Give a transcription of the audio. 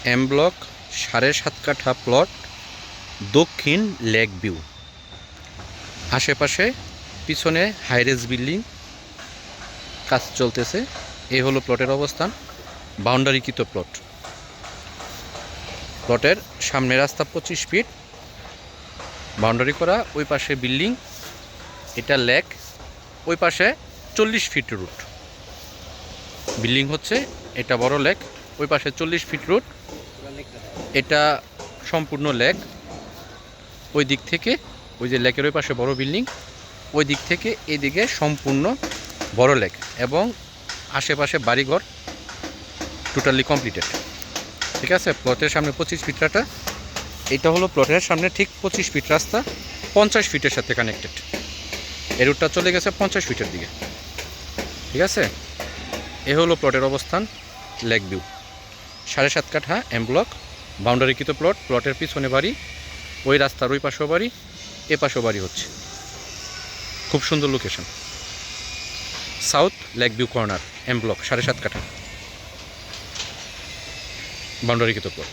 M block 7.5 কাঠা plot, দক্ষিণ lake view. আশেপাশে পিছনে হাইরেজ বিল্ডিং, কাজ চলতেছে। এই হলো প্লটের অবস্থান, বাউন্ডারিকৃত প্লট। প্লটের সামনে রাস্তা 25 ফিট বাউন্ডারি করা, ওই পাশে বিল্ডিং, এটা লেক, ওই পাশে 40 ফিট রুট। বিল্ডিং হচ্ছে, এটা বড় লেক, ওই পাশে 40 ফিট রুট, এটা সম্পূর্ণ লেক। ওই দিক থেকে, ওই যে লেকের ওই পাশে বড় বিল্ডিং, ওই দিক থেকে এদিকে সম্পূর্ণ বড় লেক এবং আশেপাশে বাড়িঘর টোটালি কমপ্লিটেড। ঠিক আছে, প্লটের সামনে 25 ফিট রাস্তা। এটা হলো প্লটের সামনে ঠিক 25 ফিট রাস্তা, 50 ফিটের সাথে কানেক্টেড। এই রুটটা চলে গেছে 50 ফিটের দিকে। ঠিক আছে, এ হলো প্লটের অবস্থান, লেক ভিউ। 7.5 কাঠা এম ব্লক, বাউন্ডারিকৃত প্লট। প্লটের পিছনে বাড়ি, ওই রাস্তার ওই পাশেও বাড়ি, এ পাশেও বাড়ি হচ্ছে। খুব সুন্দর location, south lake view corner, M block, 7.5 কাঠা, বাউন্ডারিকৃত প্লট।